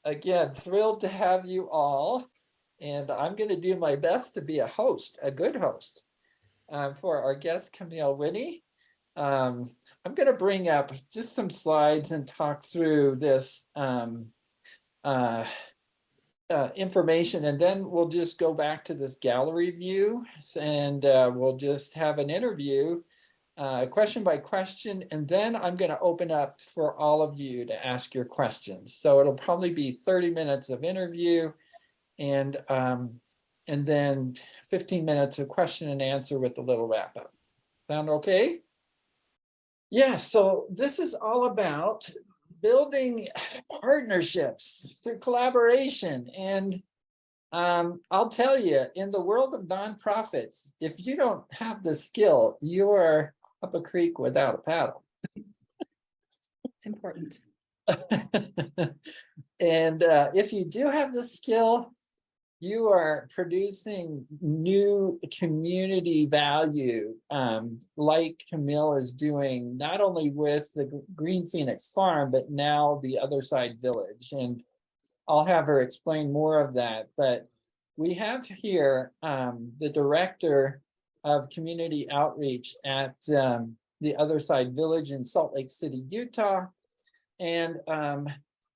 Again, thrilled to have you all. And I'm going to do my best to be a host, a good host, for our guest, Camille Winnie. I'm going to bring up just some slides and talk through this information, and then we'll just go back to this gallery view, and we'll just have an interview, question by question, and then I'm going to open up for all of you to ask your questions. So it'll probably be 30 minutes of interview, and then 15 minutes of question and answer with a little wrap up. Sound okay? Yes, so this is all about building partnerships through collaboration. And I'll tell you, in the world of nonprofits, if you don't have the skill, you are up a creek without a paddle. It's important. And if you do have the skill, you are producing new community value, like Camille is doing, not only with the Green Phoenix Farm, but now the Other Side Village. And I'll have her explain more of that. But we have here the director of community outreach at the Other Side Village in Salt Lake City, Utah. And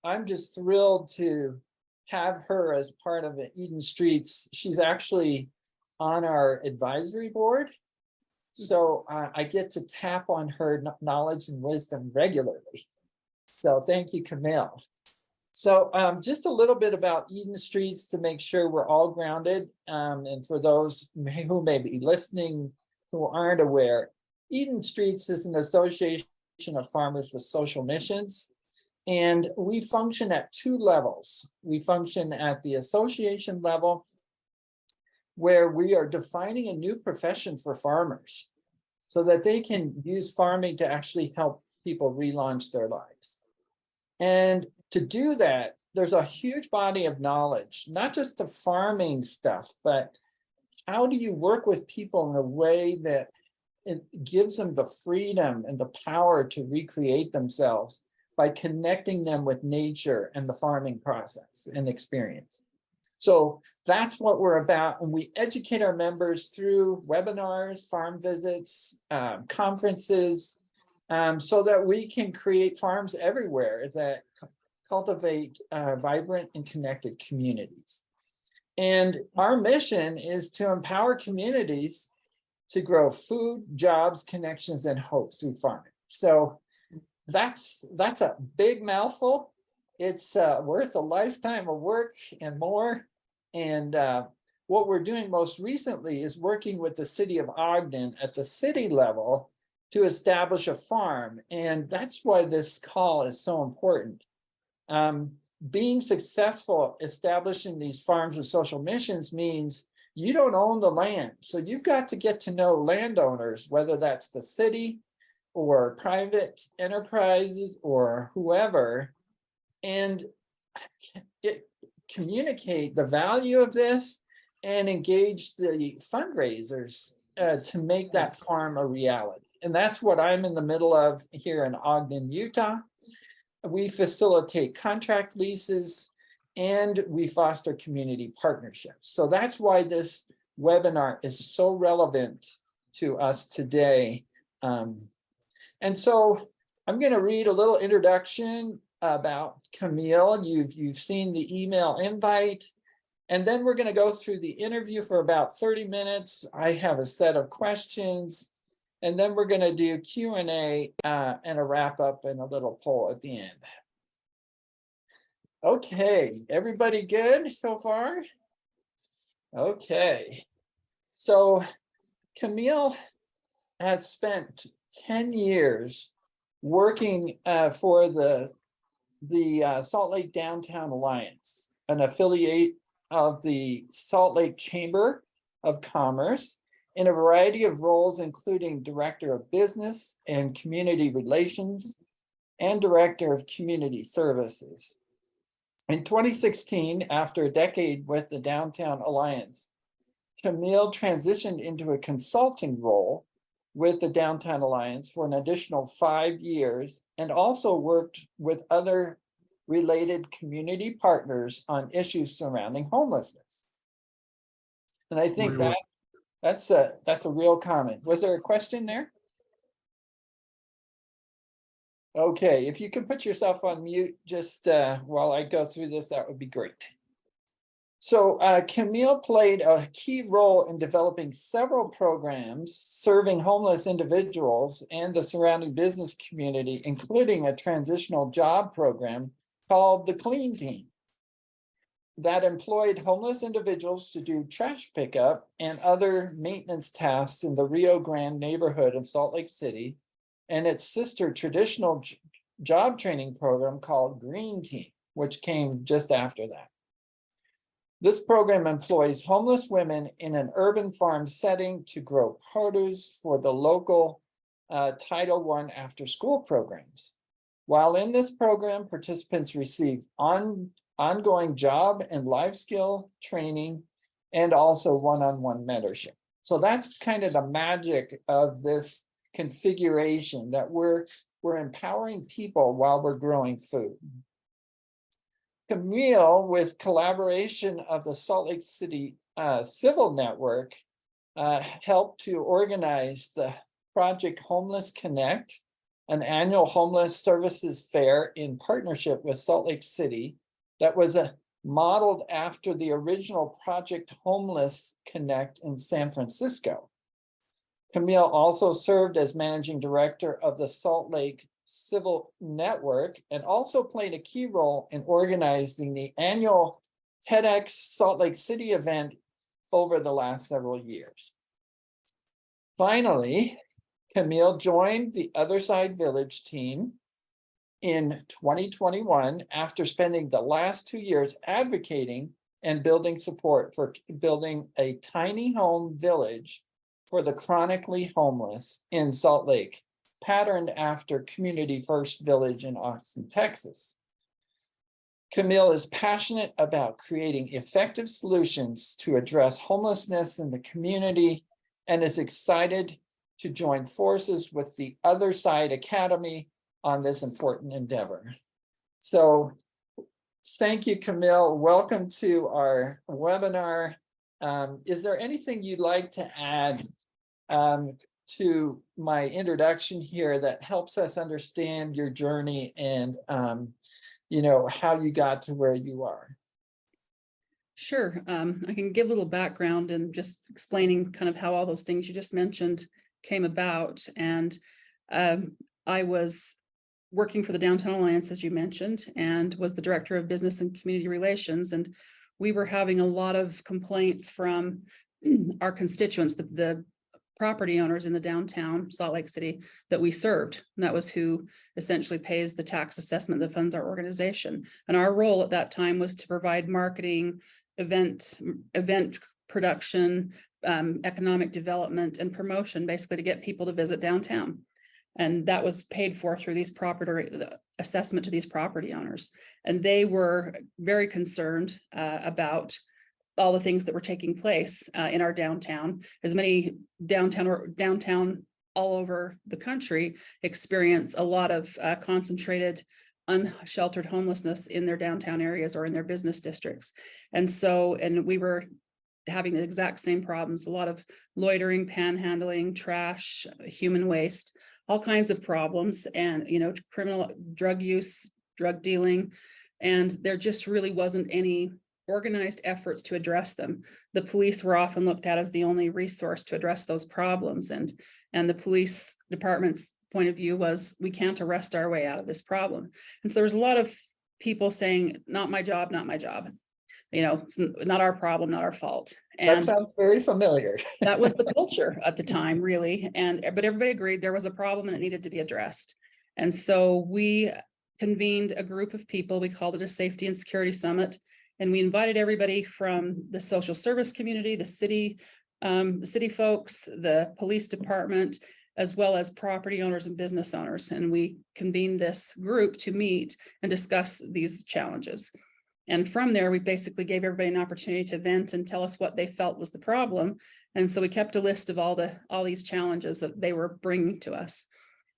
I'm just thrilled to have her as part of Eden Streets. She's actually on our advisory board. So I get to tap on her knowledge and wisdom regularly. So thank you, Camille. So just a little bit about Eden Streets to make sure we're all grounded. And for those who may be listening who aren't aware, Eden Streets is an association of farmers with social missions. And we function at two levels. We function at the association level, where we are defining a new profession for farmers so that they can use farming to actually help people relaunch their lives. And to do that, there's a huge body of knowledge, not just the farming stuff, but how do you work with people in a way that it gives them the freedom and the power to recreate themselves by connecting them with nature and the farming process and experience. So that's what we're about. And we educate our members through webinars, farm visits, conferences, so that we can create farms everywhere that cultivate vibrant and connected communities. And our mission is to empower communities to grow food, jobs, connections, and hope through farming. So that's a big mouthful. It's worth a lifetime of work and more. And what we're doing most recently is working with the city of Ogden at the city level to establish a farm. And that's why this call is so important. Being successful establishing these farms with social missions means you don't own the land. So you've got to get to know landowners, whether that's the city or private enterprises or whoever, and communicate the value of this and engage the fundraisers to make that farm a reality. And that's what I'm in the middle of here in Ogden, Utah. We facilitate contract leases and we foster community partnerships. So that's why this webinar is so relevant to us today. And so I'm going to read a little introduction about Camille. You've seen the email invite, and then we're going to go through the interview for about 30 minutes. I have a set of questions, and then we're going to do Q&A and a wrap up and a little poll at the end. Okay, everybody good so far? Okay, so Camille has spent 10 years working for the Salt Lake Downtown Alliance, an affiliate of the Salt Lake Chamber of Commerce, in a variety of roles, including Director of Business and Community Relations and Director of Community Services. In 2016, after a decade with the Downtown Alliance, Camille transitioned into a consulting role with the Downtown Alliance for an additional 5 years, and also worked with other related community partners on issues surrounding homelessness. And I think that's a real comment. Was there a question there? Okay, if you can put yourself on mute just while I go through this, that would be great. So Camille played a key role in developing several programs serving homeless individuals and the surrounding business community, including a transitional job program called the Clean Team that employed homeless individuals to do trash pickup and other maintenance tasks in the Rio Grande neighborhood of Salt Lake City, and its sister traditional job training program called Green Team, which came just after that. This program employs homeless women in an urban farm setting to grow produce for the local Title I after-school programs. While in this program, participants receive ongoing job and life skill training and also one-on-one mentorship. So that's kind of the magic of this configuration, that we're empowering people while we're growing food. Camille, with collaboration of the Salt Lake City Civil Network, helped to organize the Project Homeless Connect, an annual homeless services fair in partnership with Salt Lake City that was modeled after the original Project Homeless Connect in San Francisco. Camille also served as managing director of the Salt Lake Civil Network and also played a key role in organizing the annual TEDx Salt Lake City event over the last several years. Finally, Camille joined the Other Side Village team in 2021 after spending the last 2 years advocating and building support for building a tiny home village for the chronically homeless in Salt Lake, patterned after Community First Village in Austin, Texas. Camille is passionate about creating effective solutions to address homelessness in the community and is excited to join forces with the Other Side Academy on this important endeavor. So thank you, Camille. Welcome to our webinar. Is there anything you'd like to add to my introduction here that helps us understand your journey and how you got to where you are? Sure. I can give a little background and just explaining kind of how all those things you just mentioned came about. And I was working for the Downtown Alliance, as you mentioned, and was the director of business and community relations. And we were having a lot of complaints from our constituents, the property owners in the downtown Salt Lake City that we served. And that was who essentially pays the tax assessment that funds our organization. And our role at that time was to provide marketing, event production, economic development, and promotion, basically to get people to visit downtown. And that was paid for through these the assessment to these property owners. And they were very concerned about all the things that were taking place in our downtown. As many downtown all over the country experience a lot of concentrated unsheltered homelessness in their downtown areas or in their business districts. And we were having the exact same problems, a lot of loitering, panhandling, trash, human waste, all kinds of problems, and criminal drug use, drug dealing, and there just really wasn't any organized efforts to address them. The police were often looked at as the only resource to address those problems, and the police department's point of view was, we can't arrest our way out of this problem. And so there was a lot of people saying, not my job, not my job. It's not our problem, not our fault. And that sounds very familiar. That was the culture at the time, really. But everybody agreed there was a problem and it needed to be addressed. And so we convened a group of people. We called it a safety and security summit. And we invited everybody from the social service community, the city folks, the police department, as well as property owners and business owners. And we convened this group to meet and discuss these challenges. And from there, we basically gave everybody an opportunity to vent and tell us what they felt was the problem. And so we kept a list of all these challenges that they were bringing to us.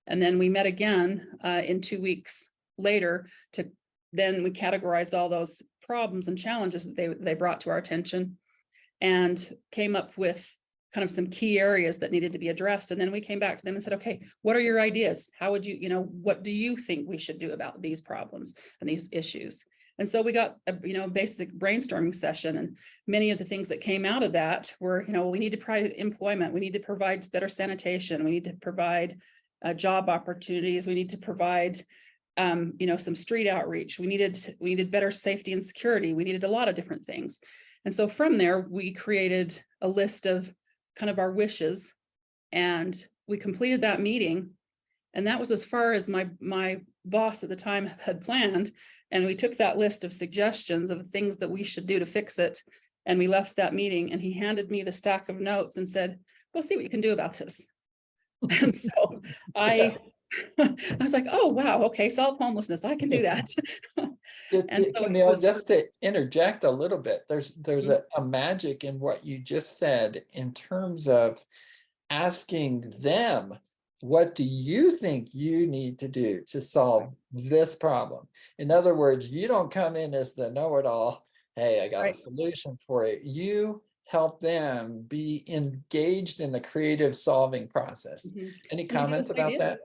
And then we met again in 2 weeks later to then we categorized all those problems and challenges that they brought to our attention, and came up with kind of some key areas that needed to be addressed. And then we came back to them and said, okay, what are your ideas? How would you, what do you think we should do about these problems and these issues? And so we got a, basic brainstorming session, and many of the things that came out of that were, we need to provide employment, we need to provide better sanitation, we need to provide job opportunities, we need to provide, some street outreach, we needed better safety and security, we needed a lot of different things. And so from there, we created a list of kind of our wishes, and we completed that meeting. And that was as far as my boss at the time had planned. And we took that list of suggestions of things that we should do to fix it. And we left that meeting, and he handed me the stack of notes and said, "We'll see what you can do about this." And so I was like, oh, wow, okay, solve homelessness, I can do that. And so Camille, just to interject a little bit, there's a magic in what you just said in terms of asking them, what do you think you need to do to solve this problem? In other words, you don't come in as the know-it-all, hey, I got a solution for it. You help them be engaged in the creative solving process. Any comments about that?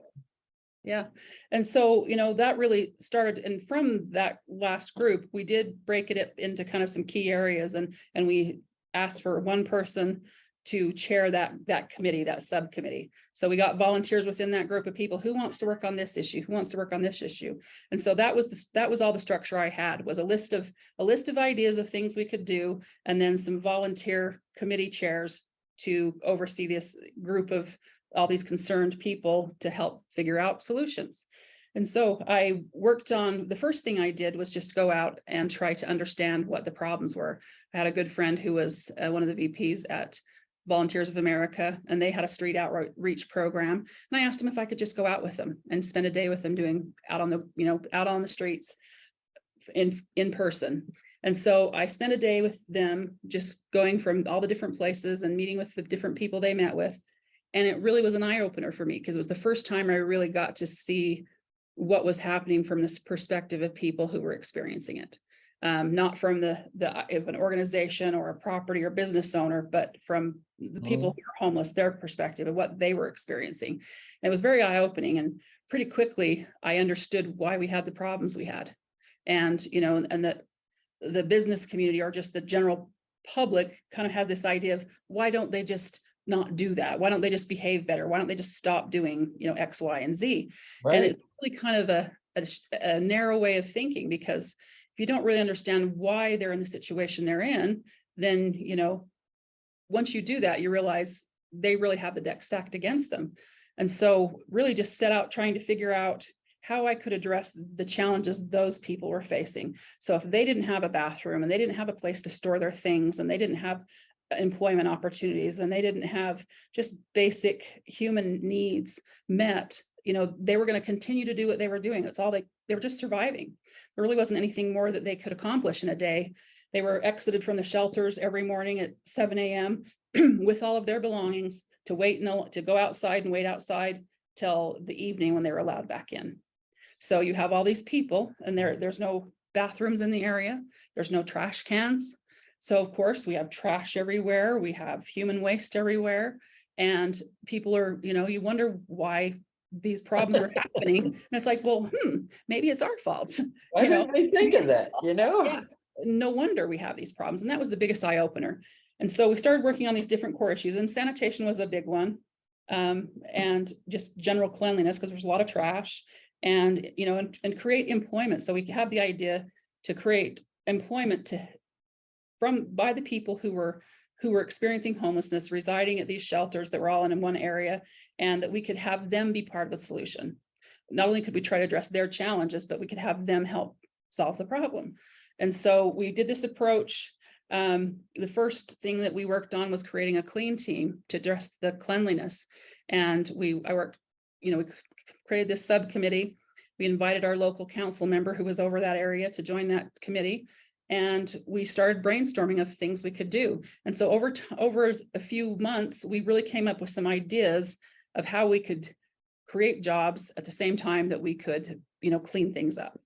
Yeah. And so, that really started. And from that last group, we did break it into kind of some key areas, and we asked for one person to chair that committee, that subcommittee. So we got volunteers within that group of people. Who wants to work on this issue? Who wants to work on this issue? And so that was all the structure I had, was a list of ideas of things we could do, and then some volunteer committee chairs to oversee this group of all these concerned people to help figure out solutions. And so I worked on, the first thing I did was just go out and try to understand what the problems were. I had a good friend who was one of the VPs at Volunteers of America, and they had a street outreach program. And I asked them if I could just go out with them and spend a day with them doing out on the streets in person. And so I spent a day with them, just going from all the different places and meeting with the different people they met with. And it really was an eye-opener for me, because it was the first time I really got to see what was happening from this perspective of people who were experiencing it. Not from the of an organization or a property or business owner, but from the people who are homeless, their perspective of what they were experiencing. And it was very eye-opening, and pretty quickly I understood why we had the problems we had. And, and that the business community, or just the general public, kind of has this idea of, why don't they just not do that? Why don't they just behave better? Why don't they just stop doing, X, Y, and Z? Right. And it's really kind of a narrow way of thinking, because if you don't really understand why they're in the situation they're in, then, once you do that, you realize they really have the deck stacked against them. And so really just set out trying to figure out how I could address the challenges those people were facing. So if they didn't have a bathroom, and they didn't have a place to store their things, and they didn't have employment opportunities, and they didn't have just basic human needs met, they were going to continue to do what they were doing. It's all they were just surviving. There really wasn't anything more that they could accomplish in a day. They were exited from the shelters every morning at 7 a.m. with all of their belongings to go outside and wait outside till the evening when they were allowed back in. So you have all these people, and there's no bathrooms in the area. There's no trash cans. So of course we have trash everywhere. We have human waste everywhere. And people are, you wonder why these problems are happening. And it's like, well, maybe it's our fault. Why didn't we think of that, Yeah, no wonder we have these problems. And that was the biggest eye opener. And so we started working on these different core issues, and sanitation was a big one. And just general cleanliness, because there's a lot of trash, and, and create employment. So we had the idea to create employment by the people who were experiencing homelessness, residing at these shelters that were all in one area, and that we could have them be part of the solution. Not only could we try to address their challenges, but we could have them help solve the problem. And so we did this approach. The first thing that we worked on was creating a clean team to address the cleanliness. And we created this subcommittee. We invited our local council member who was over that area to join that committee. And we started brainstorming of things we could do. And so over a few months, we really came up with some ideas of how we could create jobs at the same time that we could, clean things up.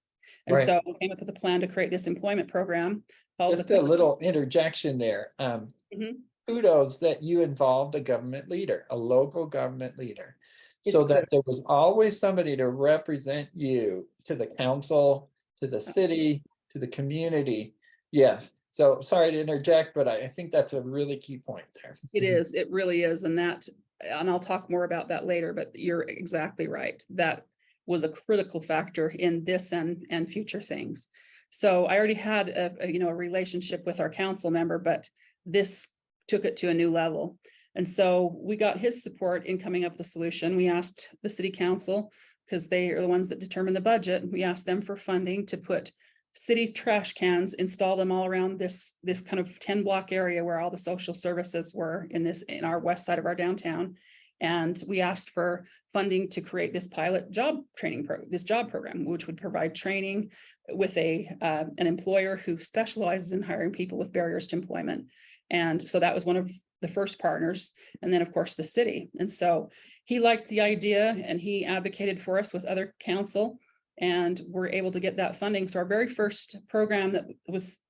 And Right. so we came up with a plan to create this employment program called Just the. a little interjection there. Mhm. Kudos that you involved a government leader, a local government leader, It's so that critical. there was always somebody to represent you to the council, to the city, to the community. Yes. So sorry to interject, but I think that's a really key point there. It is, it really is. And I'll talk more about that later, but you're exactly right. That was a critical factor in this and future things. So I already had a relationship with our council member, but this took it to a new level. And so we got his support in coming up with the solution. We asked the city council, because they are the ones that determine the budget. We asked them for funding to put city trash cans, install them all around this kind of 10-block area where all the social services were in our west side of our downtown. And we asked for funding to create this pilot job training job program, which would provide training with an employer who specializes in hiring people with barriers to employment. And so that was one of the first partners. And then of course the city. And so he liked the idea and he advocated for us with other council, and we're able to get that funding. So our very first program that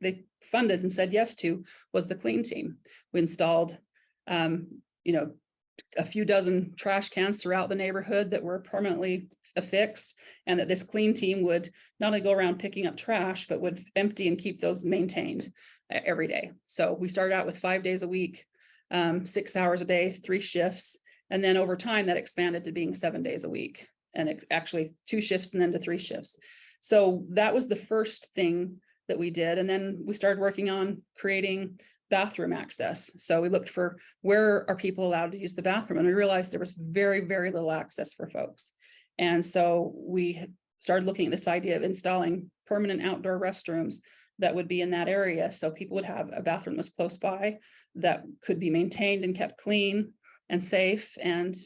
they funded and said yes to was the clean team. We installed, a few dozen trash cans throughout the neighborhood that were permanently affixed, and that this clean team would not only go around picking up trash, but would empty and keep those maintained every day. So we started out with 5 days a week, 6 hours a day, 3 shifts. And then over time that expanded to being 7 days a week, and actually 2 shifts and then to 3 shifts. So that was the first thing that we did. And then we started working on creating bathroom access. So we looked for where are people allowed to use the bathroom, and we realized there was very, very little access for folks. And so we started looking at this idea of installing permanent outdoor restrooms that would be in that area. So people would have a bathroom that was close by that could be maintained and kept clean and safe, and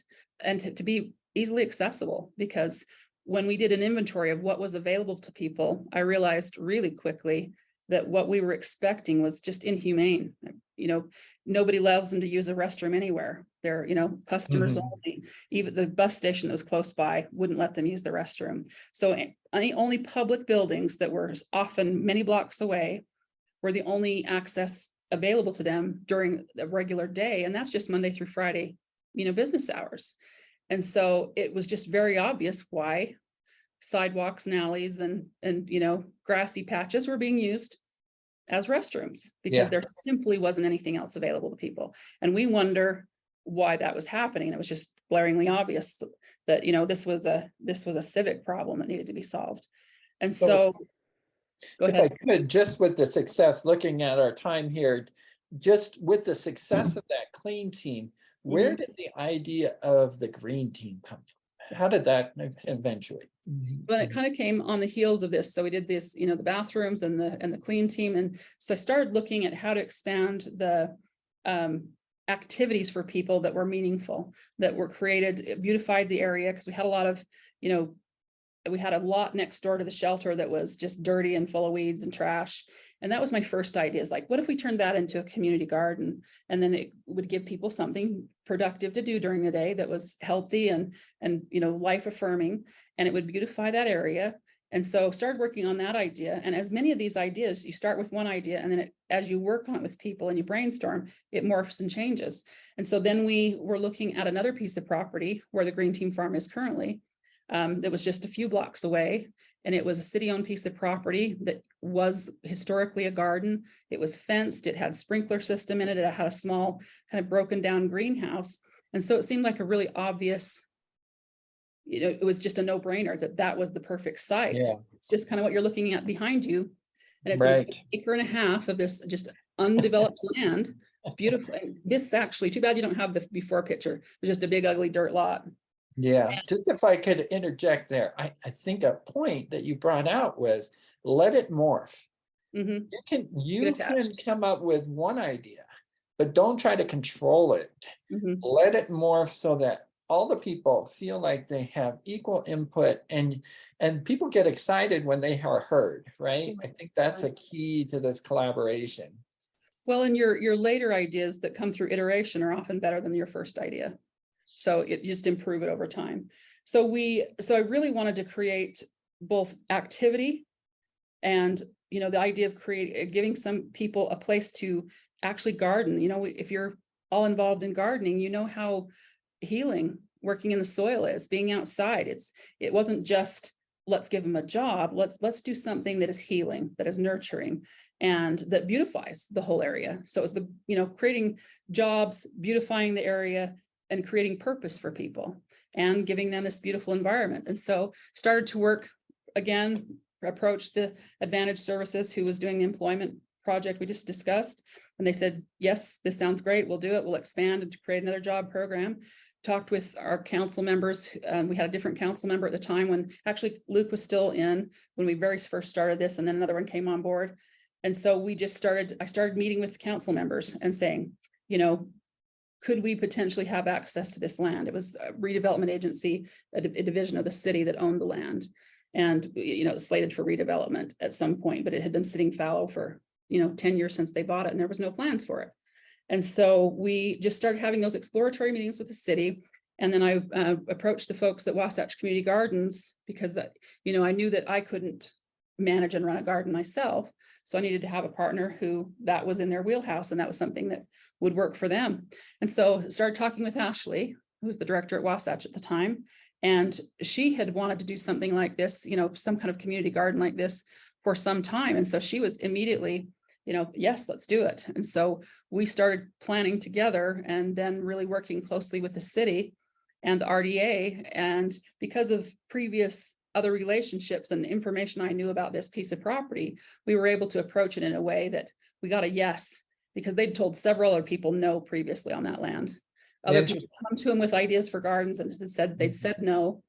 to be easily accessible. Because when we did an inventory of what was available to people, I realized really quickly that what we were expecting was just inhumane. Nobody allows them to use a restroom anywhere. They're, customers only. Even the bus station that was close by wouldn't let them use the restroom. So only public buildings that were often many blocks away were the only access available to them during the regular day. And that's just Monday through Friday, business hours. And so it was just very obvious why sidewalks and alleys and grassy patches were being used as restrooms, because there simply wasn't anything else available to people. And we wonder why that was happening. It was just blaringly obvious that this was a civic problem that needed to be solved. And so go ahead. If I could, just with the success, looking at our time here, just with the success of that clean team, where did the idea of the green team come from? How did that eventually? But it kind of came on the heels of this. So we did this, the bathrooms and the clean team. And so I started looking at how to expand the activities for people that were meaningful, that were created, beautified the area, because we had a lot of, we had a lot next door to the shelter that was just dirty and full of weeds and trash. And that was my first idea, is like, what if we turned that into a community garden? And then it would give people something productive to do during the day that was healthy and life affirming, and it would beautify that area. And so started working on that idea. And as many of these ideas, you start with one idea, and then as you work on it with people and you brainstorm, it morphs and changes. And so then we were looking at another piece of property where the Green Team Farm is currently, that was just a few blocks away. And it was a city-owned piece of property that was historically a garden. It was fenced, it had sprinkler system in it, it had a small kind of broken down greenhouse. And so it seemed like a really obvious, it was just a no-brainer that was the perfect site. Yeah. It's just kind of what you're looking at behind you. And it's Right. an acre and a half of this just undeveloped land. It's beautiful. And this actually, too bad you don't have the before picture. It was just a big ugly dirt lot. Yeah, just if I could interject there, I think a point that you brought out was let it morph. You can come up with one idea, but don't try to control it. Let it morph so that all the people feel like they have equal input, and people get excited when they are heard, right? I think that's a key to this collaboration. Well, and your later ideas that come through iteration are often better than your first idea. So it just improve it over time. So I really wanted to create both activity And, the idea of giving some people a place to actually garden, if you're all involved in gardening, how healing working in the soil is, being outside. It wasn't just, let's give them a job. Let's do something that is healing, that is nurturing, and that beautifies the whole area. So it's creating jobs, beautifying the area, and creating purpose for people and giving them this beautiful environment. And so started to work again, approached the Advantage Services, who was doing the employment project we just discussed. And they said, yes, this sounds great. We'll do it. We'll expand and create another job program. Talked with our council members. We had a different council member at the time when actually Luke was still in when we very first started this, and then another one came on board. And so I started meeting with council members and saying, could we potentially have access to this land? It was a redevelopment agency, a division of the city that owned the land. And, slated for redevelopment at some point, but it had been sitting fallow for, 10 years since they bought it, and there was no plans for it. And so we just started having those exploratory meetings with the city. And then I approached the folks at Wasatch Community Gardens because I knew that I couldn't manage and run a garden myself. So I needed to have a partner who that was in their wheelhouse, and that was something that would work for them. And so started talking with Ashley, who was the director at Wasatch at the time. And she had wanted to do something like this, some kind of community garden like this for some time. And so she was immediately, yes, let's do it. And so we started planning together and then really working closely with the city and the RDA. And because of previous other relationships and information I knew about this piece of property, we were able to approach it in a way that we got a yes, because they'd told several other people no previously on that land. Other people come to them with ideas for gardens and they'd said no.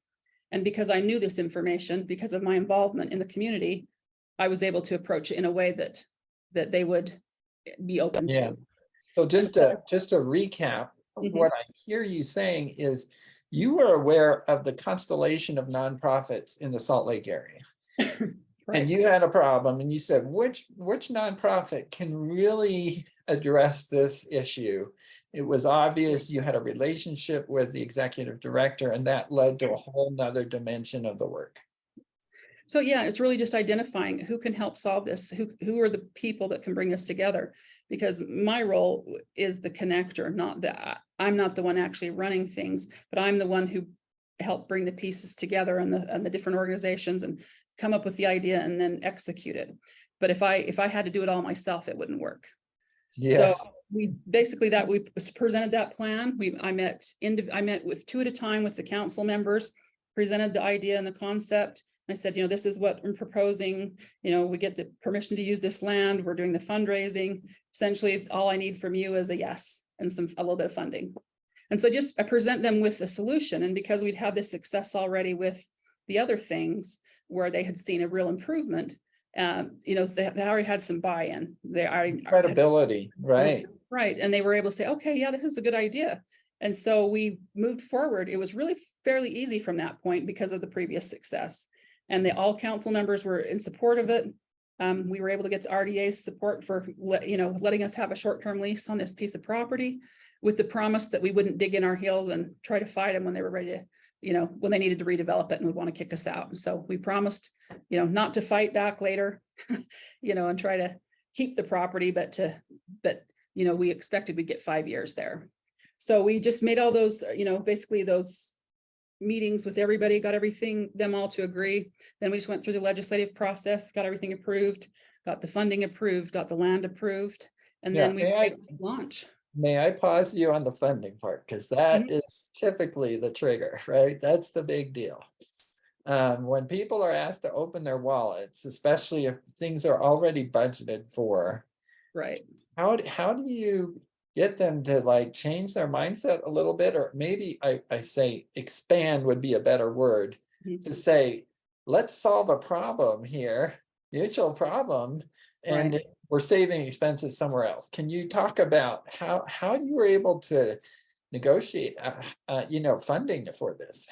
And because I knew this information, because of my involvement in the community, I was able to approach it in a way that they would be open to. So just to recap, what I hear you saying is you were aware of the constellation of nonprofits in the Salt Lake area. Right. And you had a problem and you said, which nonprofit can really address this issue? It was obvious you had a relationship with the executive director, and that led to a whole nother dimension of the work. So yeah, it's really just identifying who can help solve this, who are the people that can bring this together, because my role is the connector, not that I'm not the one actually running things, but I'm the one who helped bring the pieces together and the different organizations and come up with the idea and then execute it. But if I had to do it all myself, it wouldn't work. Yeah. So we presented that plan. I met with two at a time with the council members, presented the idea and the concept. I said, this is what I'm proposing. We get the permission to use this land. We're doing the fundraising. Essentially, all I need from you is a yes and a little bit of funding. And so I present them with a solution. And because we'd had this success already with the other things where they had seen a real improvement, they already had some buy-in. They already credibility, right? Right. And they were able to say, okay, yeah, this is a good idea. And so we moved forward. It was really fairly easy from that point because of the previous success. And all council members were in support of it. We were able to get the RDA's support for, letting us have a short-term lease on this piece of property, with the promise that we wouldn't dig in our heels and try to fight them when they were ready to, when they needed to redevelop it and would want to kick us out. And so we promised, not to fight back later, and try to keep the property, but we expected we'd get 5 years there. So we just made all those, basically those meetings with everybody, got them all to agree. Then we just went through the legislative process, got everything approved, got the funding approved, got the land approved, and then we were able to launch. May I pause you on the funding part? Because that is typically the trigger, right? That's the big deal. When people are asked to open their wallets, especially if things are already budgeted for, right? How do you get them to change their mindset a little bit? Or maybe I say expand would be a better word, to say, let's solve a problem here, mutual problem, and we're saving expenses somewhere else. Can you talk about how you were able to negotiate, funding for this?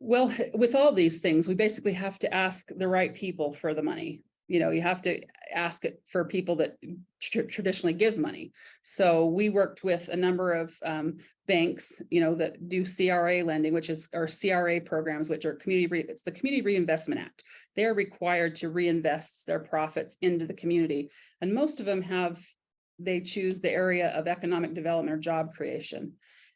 Well, with all these things, we basically have to ask the right people for the money. you have to ask it for people that traditionally give money. So we worked with a number of banks, that do CRA lending, which is, or CRA programs, which are it's the Community Reinvestment Act. They are required to reinvest their profits into the community. And most of them they choose the area of economic development or job creation.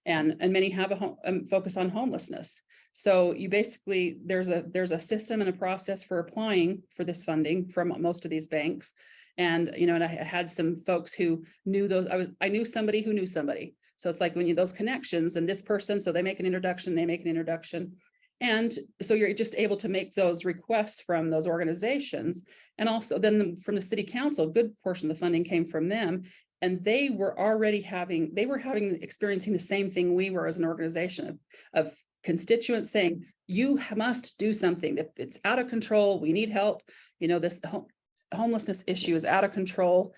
And many have a focus on homelessness. So you basically, there's a system and a process for applying for this funding from most of these banks. And, and I had some folks who knew those, I knew somebody who knew somebody. So it's like when those connections and this person, so they make an introduction, they make an introduction. And so you're just able to make those requests from those organizations. And also then from the city council, a good portion of the funding came from them. And they were experiencing the same thing we were as an organization of constituents saying, you must do something, that it's out of control, we need help, this homelessness issue is out of control,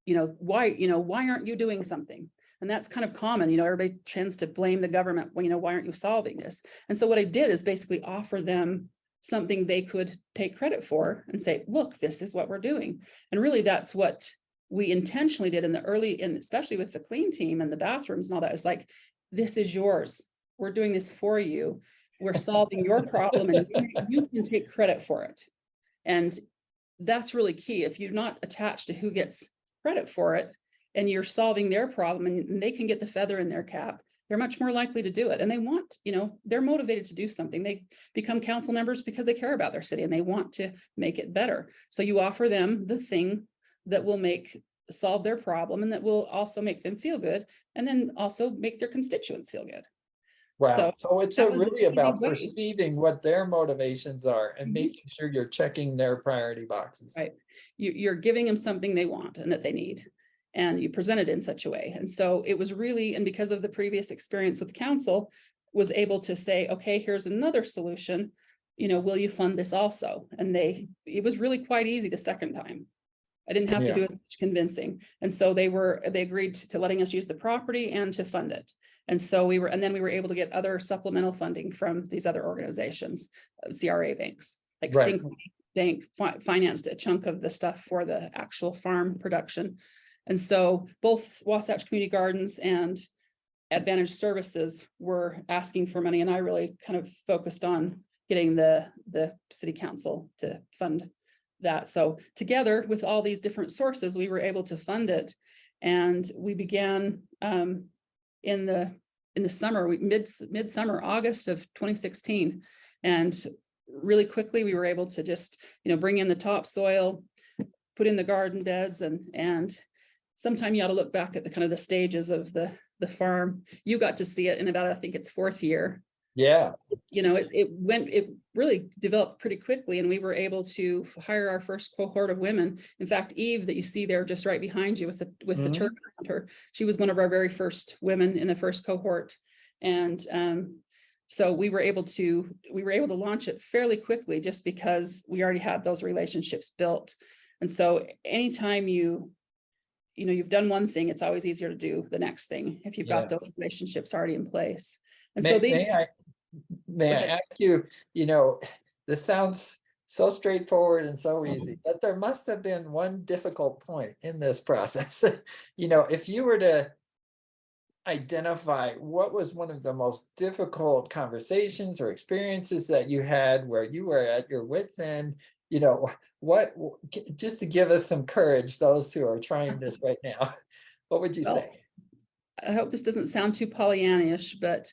why aren't you doing something? And that's kind of common, everybody tends to blame the government, why aren't you solving this? And so what I did is basically offer them something they could take credit for and say, look, this is what we're doing. And really that's what we intentionally did in the early, and especially with the clean team and the bathrooms and all that. It's like, this is yours. We're doing this for you. We're solving your problem and you can take credit for it. And that's really key. If you're not attached to who gets credit for it and you're solving their problem and they can get the feather in their cap, they're much more likely to do it. And they want, they're motivated to do something. They become council members because they care about their city and they want to make it better. So you offer them the thing that will solve their problem and that will also make them feel good, and then also make their constituents feel good. Wow. So it's really about way. perceiving what their motivations are and making sure you're checking their priority boxes. Right. You're giving them something they want and that they need, and you present it in such a way. And so it was really, and because of the previous experience with council, was able to say, okay, here's another solution, will you fund this also? And it was really quite easy the second time. I didn't have to do as much convincing. And so they agreed to letting us use the property and to fund it. And so then we were able to get other supplemental funding from these other organizations, CRA banks, like Synchrony Bank financed a chunk of the stuff for the actual farm production. And so both Wasatch Community Gardens and Advantage Services were asking for money. And I really kind of focused on getting the city council to fund that. So together with all these different sources, we were able to fund it. And we began in the summer, midsummer, August of 2016. And really quickly, we were able to just, bring in the topsoil, put in the garden beds, and sometime you ought to look back at the kind of the stages of the farm. You got to see it in about, I think it's 4th year. Yeah. It really developed pretty quickly, and we were able to hire our first cohort of women. In fact, Eve, that you see there just right behind you with the turkey hunter, she was one of our very first women in the first cohort. And so we were able to launch it fairly quickly just because we already had those relationships built. And so anytime you've done one thing, it's always easier to do the next thing if you've got those relationships already in place. And may I ask you, this sounds so straightforward and so easy, but there must have been one difficult point in this process. If you were to identify what was one of the most difficult conversations or experiences that you had where you were at your wit's end, what, just to give us some courage, those who are trying this right now, what would you say? I hope this doesn't sound too Pollyannish, but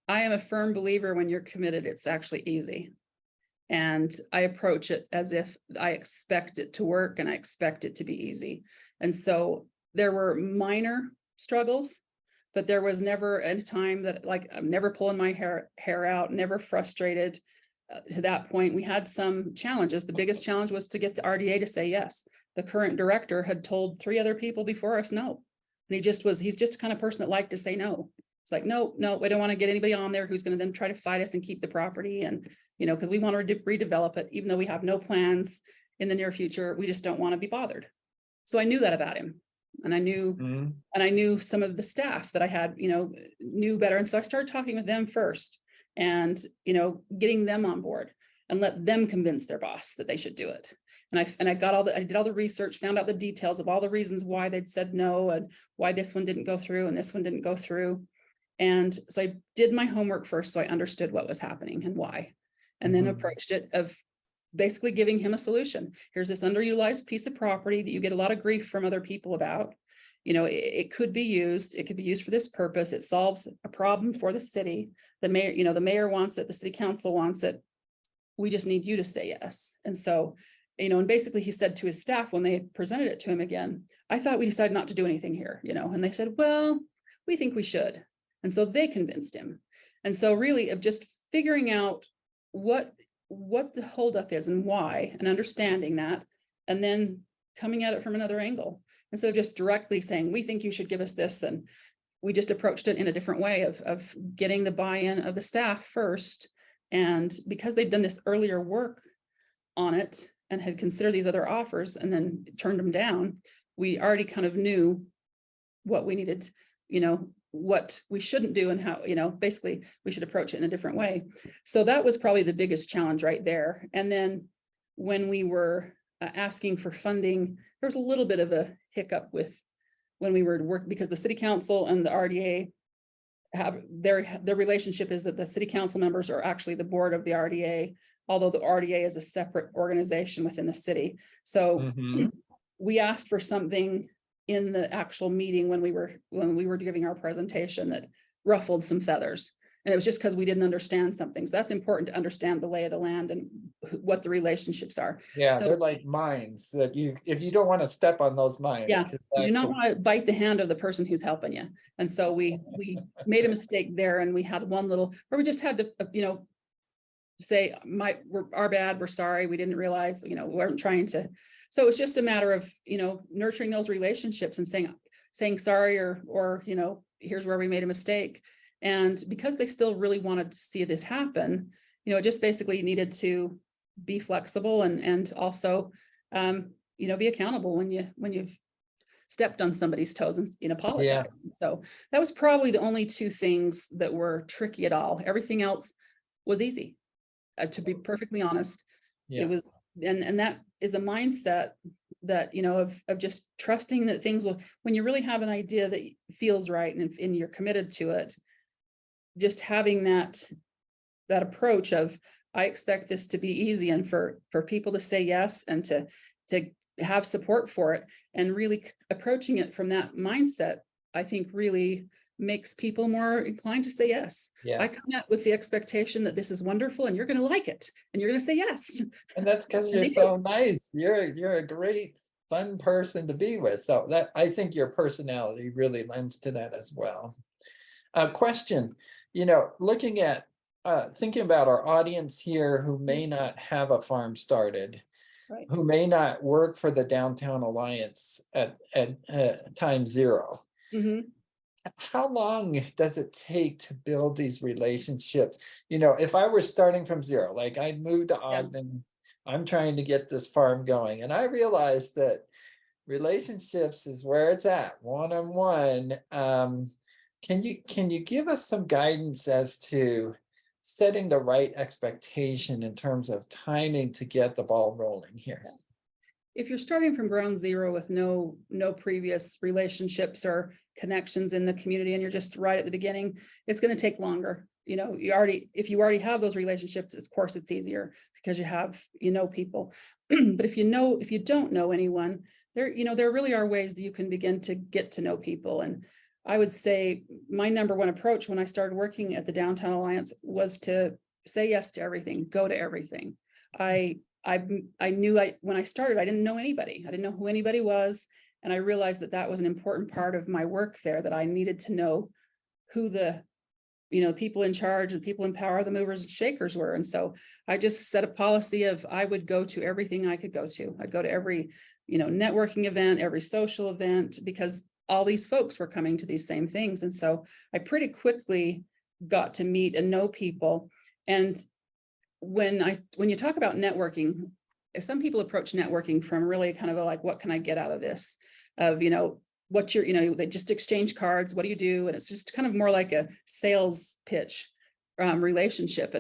I am a firm believer when you're committed, it's actually easy. And I approach it as if I expect it to work and I expect it to be easy. And so there were minor struggles, but there was never a time that I'm never pulling my hair out, never frustrated. To that point, we had some challenges. The biggest challenge was to get the RDA to say yes. The current director had told 3 other people before us no. And he's just the kind of person that liked to say no. It's like, no, we don't want to get anybody on there who's going to then try to fight us and keep the property. And, because we want to redevelop it, even though we have no plans in the near future, we just don't want to be bothered. So I knew that about him. And I knew some of the staff that I had, knew better. And so I started talking with them first and, getting them on board and let them convince their boss that they should do it. And I did all the research, found out the details of all the reasons why they'd said no and why this one didn't go through and this one didn't go through. And so I did my homework first, so I understood what was happening and why, and then approached it of basically giving him a solution. Here's this underutilized piece of property that you get a lot of grief from other people about. It could be used. It could be used for this purpose. It solves a problem for the city. The mayor wants it. The city council wants it. We just need you to say yes. And so, and basically he said to his staff when they presented it to him again, I thought we decided not to do anything here, and they said, well, we think we should. And so they convinced him. And so really of just figuring out what the holdup is and why, and understanding that, and then coming at it from another angle. Instead of just directly saying, we think you should give us this. And we just approached it in a different way of getting the buy-in of the staff first. And because they'd done this earlier work on it and had considered these other offers and then turned them down, we already kind of knew what we needed, what we shouldn't do and how, basically we should approach it in a different way. So that was probably the biggest challenge right there. And then when we were asking for funding, there was a little bit of a hiccup with when we were working, because the city council and the RDA have their relationship is that the city council members are actually the board of the RDA, although the RDA is a separate organization within the city. So we asked for something in the actual meeting when we were giving our presentation that ruffled some feathers. And it was just because we didn't understand something. So that's important to understand the lay of the land and what the relationships are. Yeah, so they're like mines that if you don't want to step on those mines. Yeah, you do not want to bite the hand of the person who's helping you. And so we made a mistake there, and we had one little where we just had to, say, our bad, we're sorry, we didn't realize, we weren't trying to. So it's just a matter of, nurturing those relationships and saying sorry or here's where we made a mistake. And because they still really wanted to see this happen, it just basically needed to be flexible and also, be accountable when you've stepped on somebody's toes and apologize. Yeah. So that was probably the only two things that were tricky at all. Everything else was easy, to be perfectly honest. Yeah. It was, and that is a mindset that, of just trusting that things will, when you really have an idea that feels right and you're committed to it, just having that approach of, I expect this to be easy, and for people to say yes and to have support for it, and really approaching it from that mindset, I think really makes people more inclined to say yes. Yeah. I come out with the expectation that this is wonderful and you're going to like it and you're going to say yes. And that's because you're so nice. You're a great, fun person to be with. So that, I think your personality really lends to that as well. Question, looking at, thinking about our audience here who may not have a farm started, right, who may not work for the Downtown Alliance at time zero. Mm-hmm. How long does it take to build these relationships? If I were starting from zero, like I moved to Ogden, yeah, I'm trying to get this farm going, and I realized that relationships is where it's at, one-on-one. Can you give us some guidance as to setting the right expectation in terms of timing to get the ball rolling here? If you're starting from ground zero with no previous relationships or connections in the community, and you're just right at the beginning, it's going to take longer. If you already have those relationships, of course it's easier because you have, people. But if you don't know anyone, there really are ways that you can begin to get to know people. And I would say my number one approach when I started working at the Downtown Alliance was to say yes to everything, go to everything. I knew when I started, I didn't know anybody. I didn't know who anybody was. And I realized that was an important part of my work there, that I needed to know who the, people in charge and people in power, the movers and shakers were. And so I just set a policy of, I would go to everything I could go to. I'd go to every, networking event, every social event, because all these folks were coming to these same things. And so I pretty quickly got to meet and know people. And when you talk about networking, some people approach networking from really kind of like, what can I get out of this? Of, what's your, they just exchange cards. What do you do? And it's just kind of more like a sales pitch relationship.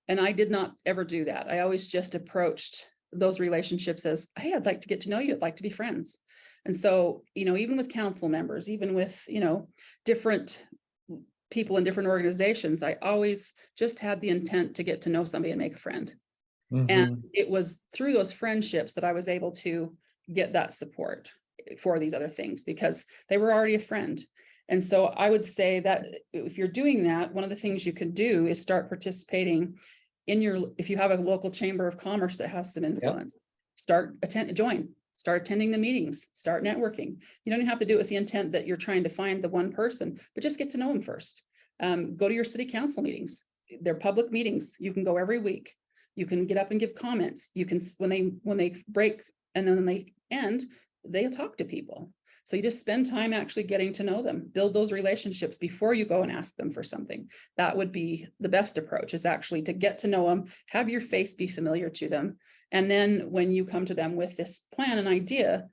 And I did not ever do that. I always just approached those relationships as, hey, I'd like to get to know you, I'd like to be friends. And so, even with council members, even with, different people in different organizations, I always just had the intent to get to know somebody and make a friend. And it was through those friendships that I was able to get that support for these other things, because they were already a friend. And so I would say that if you're doing that, one of the things you can do is start participating in if you have a local chamber of commerce that has some influence, start attending the meetings, start networking. You don't have to do it with the intent that you're trying to find the one person, but just get to know them first. Go to your city council meetings. They're public meetings. You can go every week. You can get up and give comments. You can, when they break and then they end, they'll talk to people. So you just spend time actually getting to know them, build those relationships before you go and ask them for something. That would be the best approach, is actually to get to know them, have your face be familiar to them. And then when you come to them with this plan and idea,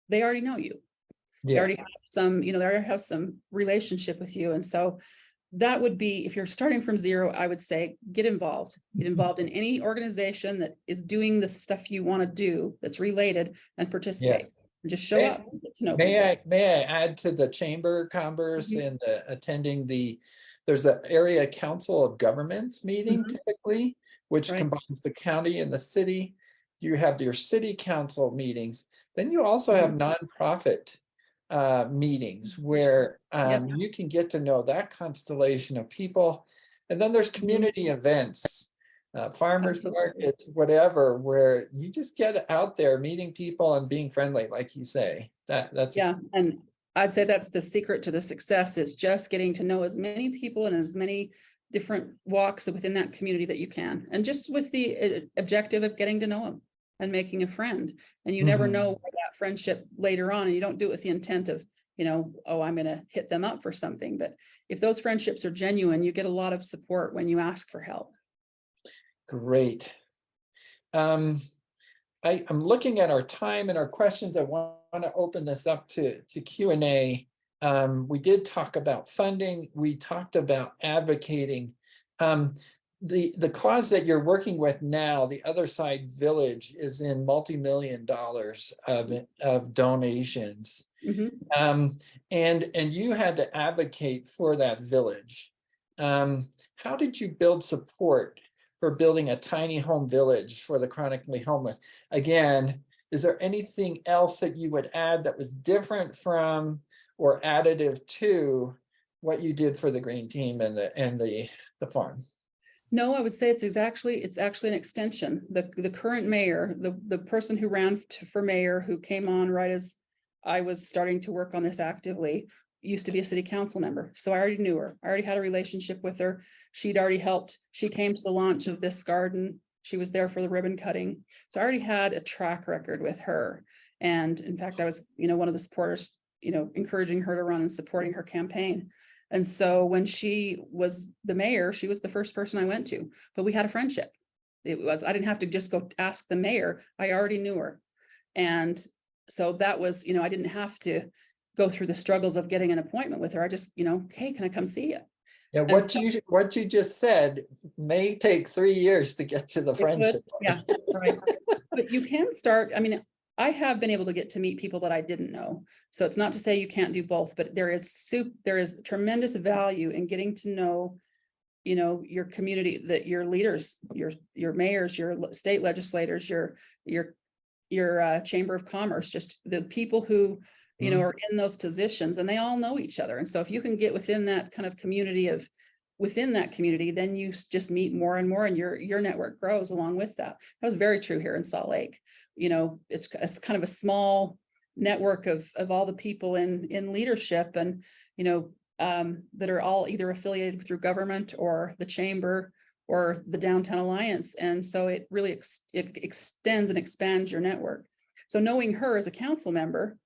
they already know you. They already have some, they already have some relationship with you. And so that would be, if you're starting from zero, I would say, get involved in any organization that is doing the stuff you want to do that's related, and participate. And just show up and get to know people. May I add to the chamber of commerce and attending there's an area council of governments meeting typically, which combines the county and the city. You have your city council meetings. Then you also have nonprofit meetings where you can get to know that constellation of people. And then there's community events, farmers markets, whatever, where you just get out there meeting people and being friendly, like you say. That's and I'd say that's the secret to the success, is just getting to know as many people and as many different walks within that community that you can, and just with the objective of getting to know them and making a friend. And you never know where that friendship later on, and you don't do it with the intent of, oh, I'm going to hit them up for something. But if those friendships are genuine, you get a lot of support when you ask for help. Great. I'm looking at our time and our questions. I want to open this up to Q&A. We did talk about funding. We talked about advocating. The cause that you're working with now, the Other Side Village, is in multi-million dollars of donations. And you had to advocate for that village. How did you build support for building a tiny home village for the chronically homeless? Again, is there anything else that you would add that was different from or additive to what you did for the Green Team and the farm? No, I would say it's actually an extension. The current mayor, the person who ran for mayor, who came on right as I was starting to work on this actively, used to be a city council member. So I already knew her. I already had a relationship with her. She'd already helped. She came to the launch of this garden. She was there for the ribbon cutting. So I already had a track record with her. And in fact, I was, one of the supporters, encouraging her to run and supporting her campaign. And so when she was the mayor, she was the first person I went to, but we had a friendship. I didn't have to just go ask the mayor. I already knew her. And so that was, I didn't have to go through the struggles of getting an appointment with her. I just, hey, can I come see you? Yeah, what you just said may take 3 years to get to the friendship. Yeah, right. But you can start. I mean, I have been able to get to meet people that I didn't know. So it's not to say you can't do both, but there is tremendous value in getting to know, your community, that your leaders, your mayors, your state legislators, your chamber of commerce, just the people who, are in those positions, and they all know each other. And so if you can get within that kind of community then you just meet more and more, and your network grows along with that. That was very true here in Salt Lake. It's kind of a small network of all the people in leadership, and that are all either affiliated through government or the chamber or the Downtown Alliance. And so it really it extends and expands your network. So knowing her as a council member,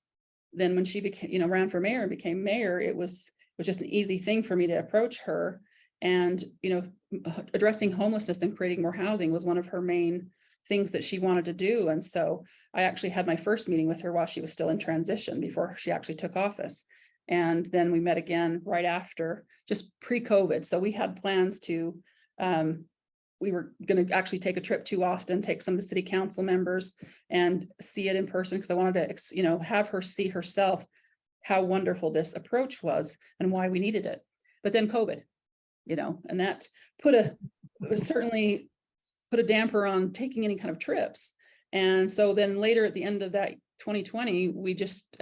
then when she became, ran for mayor and became mayor, it was just an easy thing for me to approach her. And addressing homelessness and creating more housing was one of her main things that she wanted to do. And so I actually had my first meeting with her while she was still in transition, before she actually took office. And then we met again right after, just pre-COVID. So we had plans to we were going to actually take a trip to Austin, take some of the city council members and see it in person, because I wanted to, you know, have her see herself how wonderful this approach was and why we needed it. But then COVID, you know, and that certainly put a damper on taking any kind of trips. And so then later at the end of that 2020, we just,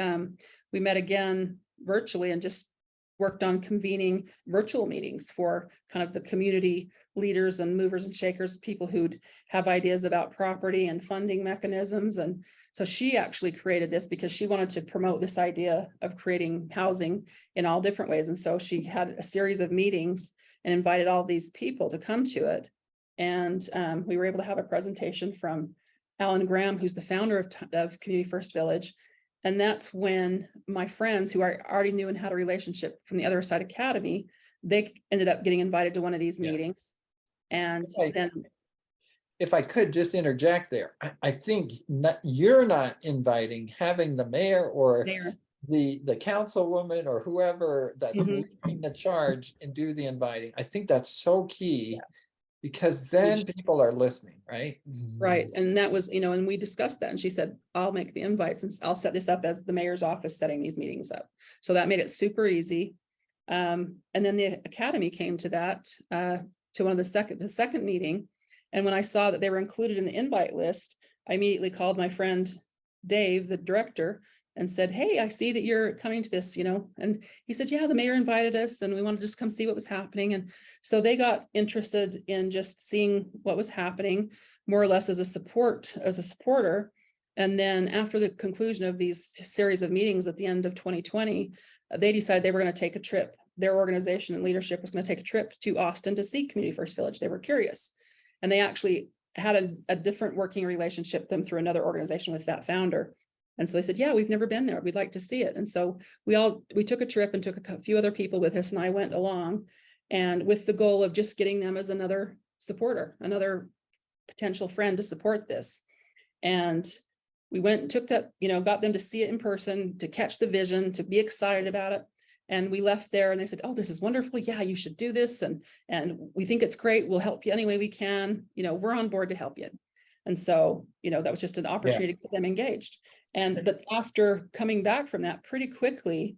we met again virtually and just worked on convening virtual meetings for kind of the community leaders and movers and shakers, people who'd have ideas about property and funding mechanisms. And so she actually created this because she wanted to promote this idea of creating housing in all different ways. And so she had a series of meetings and invited all these people to come to it. And we were able to have a presentation from Alan Graham, who's the founder of Community First Village. And that's when my friends who I already knew and had a relationship from the Other Side Academy, they ended up getting invited to one of these meetings. And then, if I could just interject there, I think you're not inviting, having the mayor or the councilwoman or whoever that's leading the charge and do the inviting. I think that's so key, because then people are listening, right? Right. And that was, you know, and we discussed that, and she said, I'll make the invites and I'll set this up as the mayor's office setting these meetings up. So that made it super easy. And then the academy came to that, to one of the second meeting. And when I saw that they were included in the invite list, I immediately called my friend Dave, the director, and said, hey, I see that you're coming to this, you know. And he said, yeah, the mayor invited us and we wanted to just come see what was happening. And so they got interested in just seeing what was happening, more or less as a supporter. And then after the conclusion of these series of meetings at the end of 2020, they decided they were going to take a trip. Their organization and leadership was going to take a trip to Austin to see Community First Village. They were curious. And they actually had a different working relationship with them through another organization with that founder. And so they said, yeah, we've never been there. We'd like to see it. And so we took a trip and took a few other people with us, and I went along, and with the goal of just getting them as another supporter, another potential friend to support this. And we went and took that, you know, got them to see it in person, to catch the vision, to be excited about it. And we left there and they said, oh, this is wonderful. Yeah, you should do this. And we think it's great. We'll help you any way we can. You know, we're on board to help you. And so, you know, that was just an opportunity to get them engaged. But after coming back from that pretty quickly,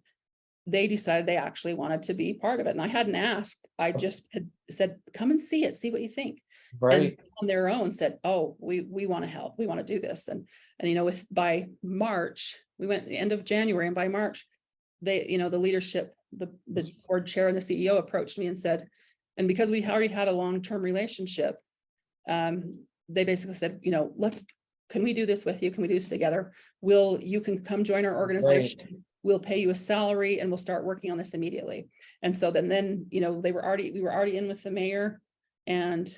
they decided they actually wanted to be part of it. And I hadn't asked, I just had said, come and see it, see what you think. Right. And on their own said, oh, we want to help. We want to do this. And, you know, by March, we went at the end of January, and by March, they, you know, the leadership, the board chair and the CEO approached me and said, and because we already had a long-term relationship, they basically said, you know, can we do this with you? Can we do this together? You can come join our organization. Right. We'll pay you a salary and we'll start working on this immediately. And so then, you know, we were already in with the mayor. And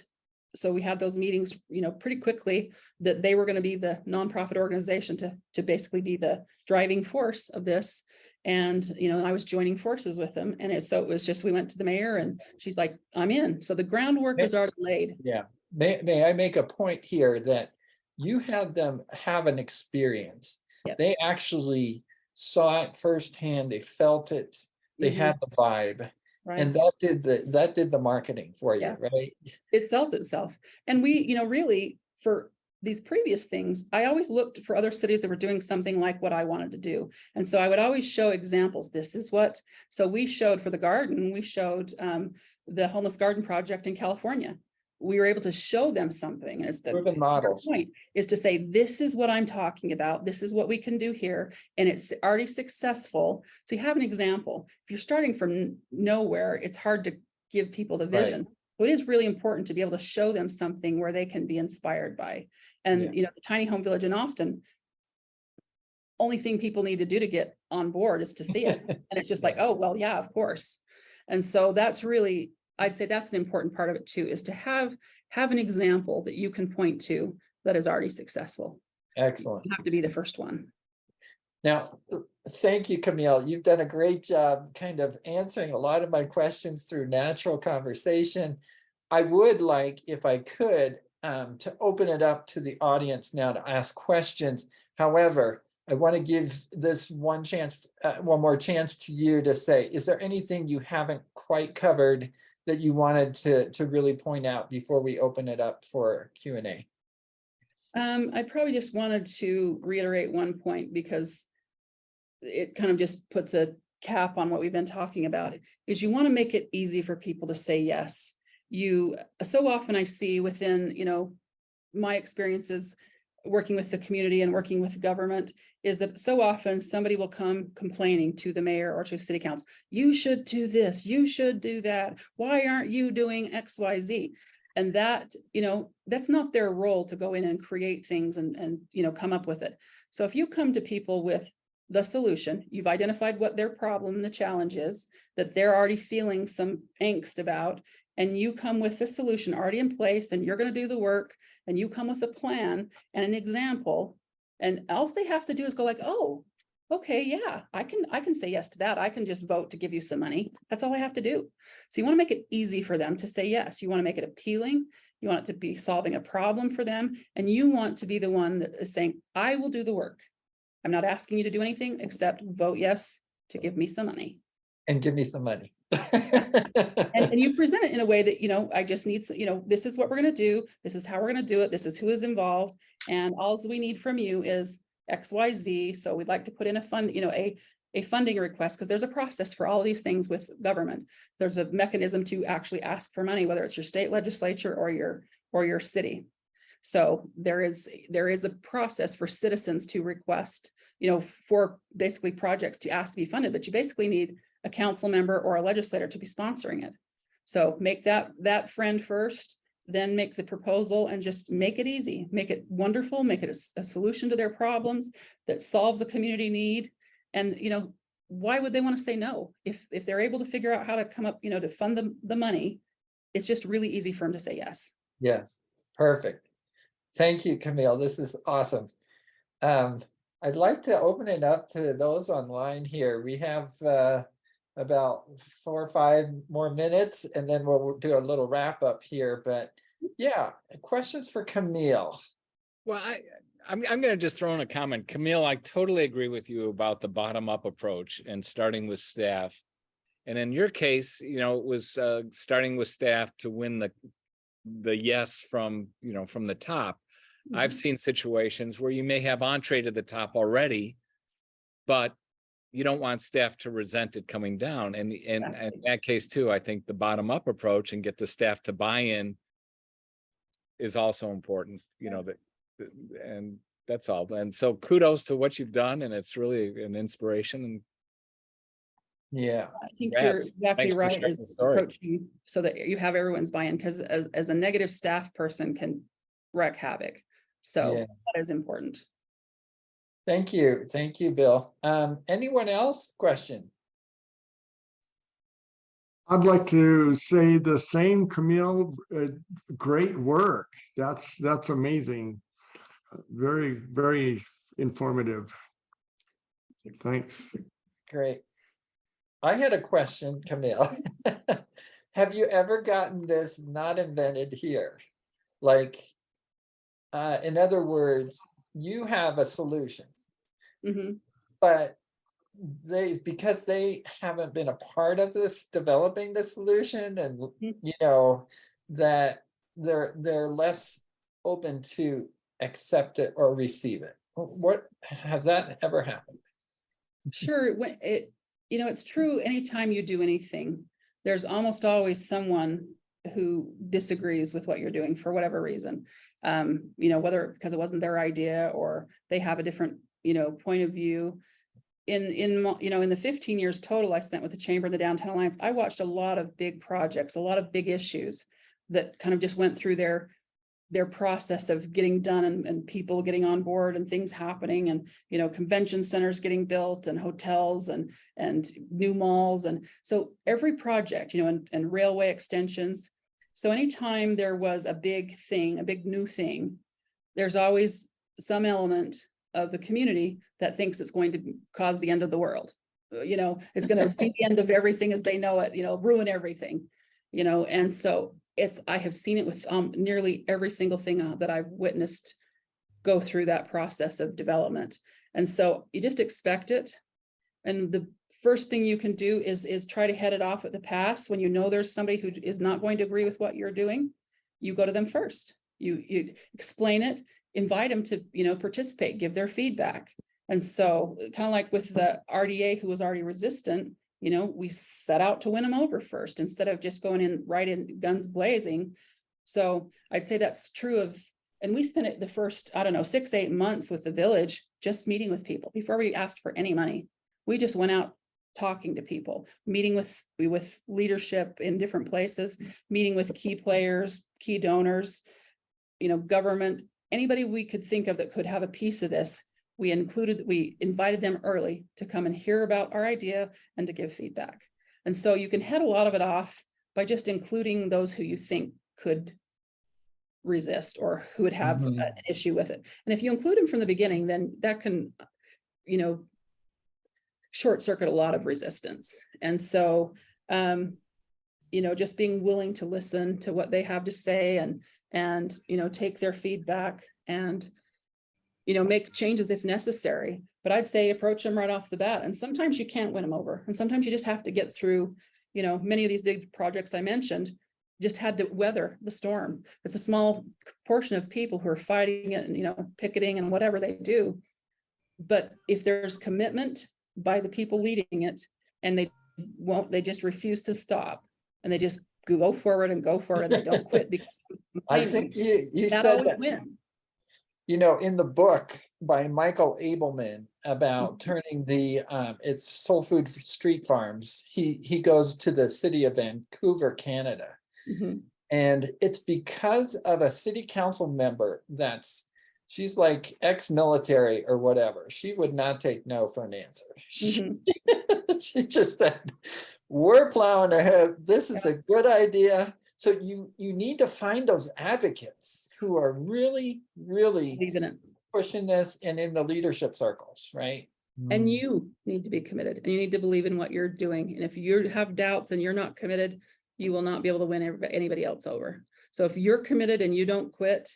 so we had those meetings, you know, pretty quickly, that they were going to be the nonprofit organization to basically be the driving force of this. And, you know, and I was joining forces with them. And so it was just, we went to the mayor and she's like, I'm in. So the groundwork was already laid. Yeah. May I make a point here that you had them have an experience. Yep. They actually saw it firsthand. They felt it. They had the vibe. Right. And that did the marketing for you, right? It sells itself. And we, you know, really, for these previous things, I always looked for other cities that were doing something like what I wanted to do. And so I would always show examples. This is what, so we showed for the garden, we showed the homeless garden project in California. We were able to show them something. As the point is to say, this is what I'm talking about. This is what we can do here. And it's already successful. So you have an example. If you're starting from nowhere, it's hard to give people the vision. Right. So it is really important to be able to show them something where they can be inspired by. And, you know, the tiny home village in Austin, only thing people need to do to get on board is to see it. And it's just like, oh, well, yeah, of course. And so that's really, I'd say that's an important part of it too, is to have an example that you can point to that is already successful. Excellent. You have to be the first one. Now, thank you, Camille. You've done a great job kind of answering a lot of my questions through natural conversation. I would like, if I could, to open it up to the audience now to ask questions. However, I want to give this one more chance to you to say, is there anything you haven't quite covered that you wanted to really point out before we open it up for Q&A? I probably just wanted to reiterate one point because it kind of just puts a cap on what we've been talking about, is you want to make it easy for people to say yes. So often I see within, my experiences working with the community and working with government, is that so often somebody will come complaining to the mayor or to city council, you should do this, you should do that, why aren't you doing XYZ? And that, that's not their role to go in and create things and come up with it. So if you come to people with the solution, you've identified what their problem, the challenge is, that they're already feeling some angst about, and you come with the solution already in place, and you're going to do the work, and you come with a plan and an example, and all they have to do is go like, oh, okay, yeah, I can say yes to that. I can just vote to give you some money. That's all I have to do. So you want to make it easy for them to say yes. You want to make it appealing. You want it to be solving a problem for them. And you want to be the one that is saying, I will do the work. I'm not asking you to do anything except vote yes to give me some money. And give me some money. And you present it in a way that, I just need, this is what we're going to do. This is how we're going to do it. This is who is involved. And all we need from you is XYZ. So we'd like to put in a fund, a funding request, because there's a process for all of these things with government. There's a mechanism to actually ask for money, whether it's your state legislature or your city. So there is a process for citizens to request, for basically projects to ask to be funded, but you basically need a council member or a legislator to be sponsoring it. So make that friend first, then make the proposal, and just make it easy, make it wonderful, make it a solution to their problems that solves a community need. And, why would they want to say no? If they're able to figure out how to come up, to fund the money, it's just really easy for them to say yes. Yes, perfect. Thank you, Camille. This is awesome. I'd like to open it up to those online here. We have about 4 or 5 more minutes, and then we'll do a little wrap up here. But yeah, questions for Camille. Well, I'm going to just throw in a comment. Camille, I totally agree with you about the bottom-up approach and starting with staff. And in your case, it was starting with staff to win the yes from the top. Mm-hmm. I've seen situations where you may have entree to the top already, but you don't want staff to resent it coming down. And in that case too, I think the bottom-up approach and get the staff to buy in is also important, and that's all. And so kudos to what you've done, and it's really an inspiration. And yeah, I think you're exactly right, is approaching so that you have everyone's buy-in, because as a negative staff person can wreak havoc. So that is important. Thank you, Bill. Anyone else? Question? I'd like to say the same, Camille. Great work. That's amazing. Very, very informative. Thanks. Great. I had a question, Camille. Have you ever gotten this not invented here? Like, in other words, you have a solution, mm-hmm. but because they haven't been a part of this developing the solution, and that they're less open to accept it or receive it. What has that ever happened? Sure. When it's true. Anytime you do anything, there's almost always someone who disagrees with what you're doing for whatever reason. Whether because it wasn't their idea or they have a different, point of view. In the 15 years total I spent with the Chamber and the Downtown Alliance, I watched a lot of big projects, a lot of big issues that kind of just went through their process of getting done, and people getting on board and things happening, and convention centers getting built and hotels and new malls. And so every project, and railway extensions. So anytime there was a big thing, a big new thing, there's always some element of the community that thinks it's going to cause the end of the world. It's going to be the end of everything as they know it, ruin everything, and so I have seen it with nearly every single thing that I've witnessed go through that process of development. And so you just expect it. And the first thing you can do is try to head it off at the pass. When you know there's somebody who is not going to agree with what you're doing, you go to them first. You explain it, invite them to, participate, give their feedback. And so kind of like with the RDA who was already resistant, we set out to win them over first instead of just going in right in guns blazing. So I'd say that's true of, and we spent it the first, 6-8 months with the village, just meeting with people before we asked for any money. We just went out talking to people, meeting with leadership in different places, meeting with key players, key donors, government, anybody we could think of that could have a piece of this. We invited them early to come and hear about our idea and to give feedback. And so you can head a lot of it off by just including those who you think could resist or who would have an issue with it. And if you include them from the beginning, then that can, short circuit a lot of resistance. And so, just being willing to listen to what they have to say and take their feedback and make changes if necessary. But I'd say approach them right off the bat. And sometimes you can't win them over. And sometimes you just have to get through, many of these big projects I mentioned just had to weather the storm. It's a small portion of people who are fighting it and, picketing and whatever they do. But if there's commitment by the people leading it and they just refuse to stop and they just go forward and they don't quit because I think you that said always that. Win. In the book by Michael Abelman about turning it's Soul Food Street Farms, he goes to the city of Vancouver, Canada. And it's because of a city council member she's like ex-military or whatever. She would not take no for an answer. She just said, we're plowing ahead. This is a good idea. So you need to find those advocates who are really, really pushing this and in the leadership circles, right? And you need to be committed and you need to believe in what you're doing. And if you have doubts and you're not committed, you will not be able to win anybody else over. So if you're committed and you don't quit,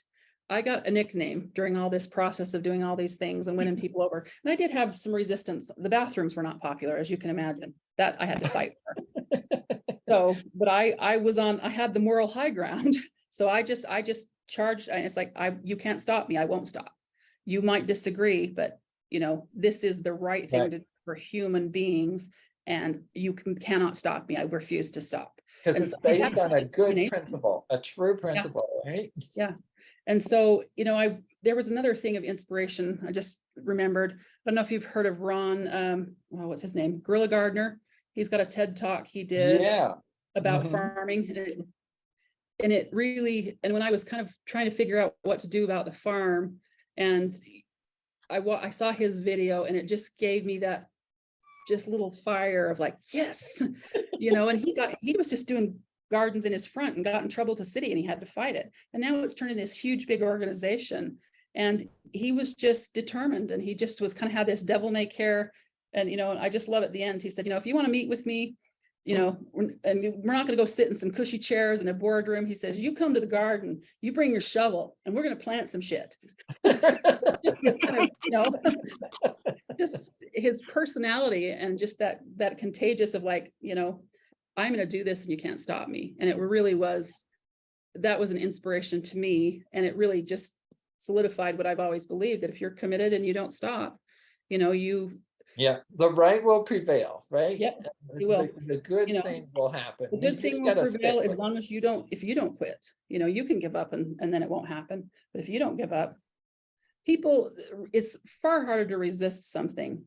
I got a nickname during all this process of doing all these things and winning people over. And I did have some resistance. The bathrooms were not popular, as you can imagine. That I had to fight for. So, but I had the moral high ground. So I just charged, and it's like, you can't stop me. I won't stop. You might disagree, but this is the right thing to do for human beings. And you cannot stop me. I refuse to stop. Because it's based on a good principle, a true principle, right? Yeah. And so, there was another thing of inspiration. I just remembered, I don't know if you've heard of Ron, what's his name? Gorilla Gardner. He's got a TED talk he did about farming. And it really, and when I was kind of trying to figure out what to do about the farm, and I saw his video and it just gave me that just little fire of like, yes, and he was just doing gardens in his front and got in trouble with the city and he had to fight it. And now it's turned into this huge, big organization. And he was just determined and he just was kind of had this devil may care. And, I just love at the end, he said, if you want to meet with me, and we're not going to go sit in some cushy chairs in a boardroom. He says, you come to the garden, you bring your shovel and we're going to plant some shit. Just kind of, just his personality and just that contagious of like, I'm going to do this and you can't stop me. And it really was, that was an inspiration to me. And it really just solidified what I've always believed, that if you're committed and you don't stop, the right will prevail, right? Yep, you will. The good thing will happen. The good thing will prevail as long as if you don't quit, you can give up and then it won't happen. But if you don't give up, it's far harder to resist something.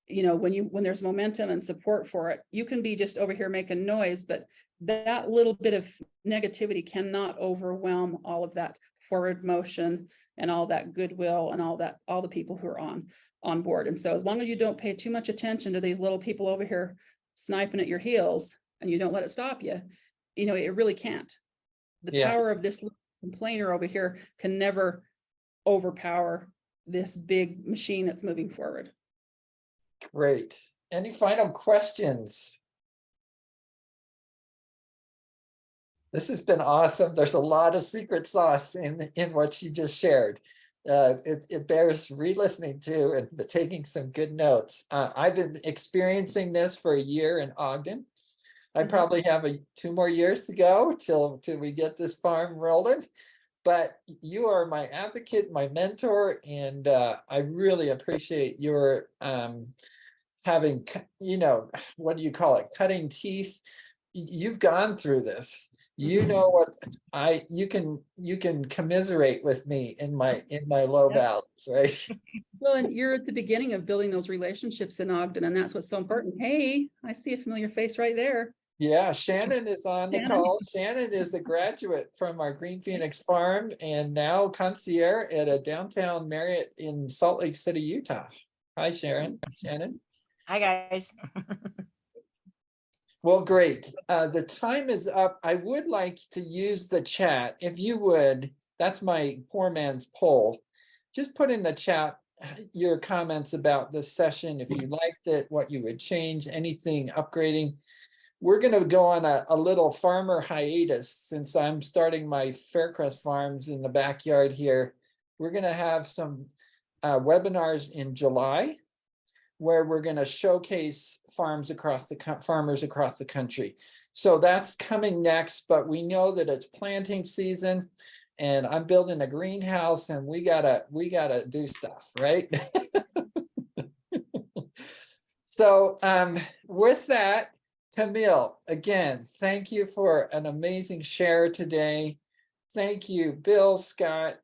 When there's momentum and support for it, you can be just over here making noise, but that little bit of negativity cannot overwhelm all of that forward motion and all that goodwill and all the people who are on board. And so as long as you don't pay too much attention to these little people over here sniping at your heels and you don't let it stop you, it really can't. The power of this little complainer over here can never overpower this big machine that's moving forward. Great. Any final questions? This has been awesome. There's a lot of secret sauce in what you just shared. it bears re-listening to and taking some good notes. I've been experiencing this for a year in Ogden. I Mhm. probably have 2 more years to go till we get this farm rolling. But you are my advocate, my mentor, and I really appreciate your having, what do you call it? Cutting teeth. You've gone through this. You know what you can commiserate with me in my low Yep. valleys, right? Well, and you're at the beginning of building those relationships in Ogden, and that's what's so important. Hey, I see a familiar face right there. Yeah, Shannon is on the Shannon. call. Shannon is a graduate from our Green Phoenix farm and now concierge at a downtown Marriott in Salt Lake City, Utah. Hi, Shannon. Hi, guys. Well, great. The time is up. I would like to use the chat. If you would, that's my poor man's poll. Just put in the chat your comments about this session, if you liked it, what you would change, anything upgrading. We're going to go on a little farmer hiatus since I'm starting my Faircrest farms in the backyard here. We're going to have some webinars in July where we're going to showcase farmers across the country. So that's coming next, but we know that it's planting season and I'm building a greenhouse and we gotta do stuff, right? So with that, Camille, again, thank you for an amazing share today. Thank you, Bill, Scott,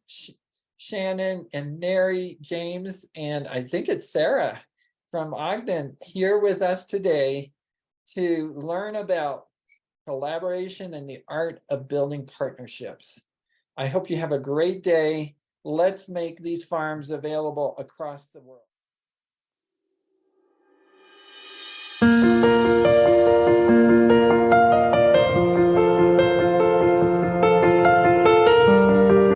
Shannon, and Mary, James, and I think it's Sarah from Ogden here with us today to learn about collaboration and the art of building partnerships. I hope you have a great day. Let's make these farms available across the world.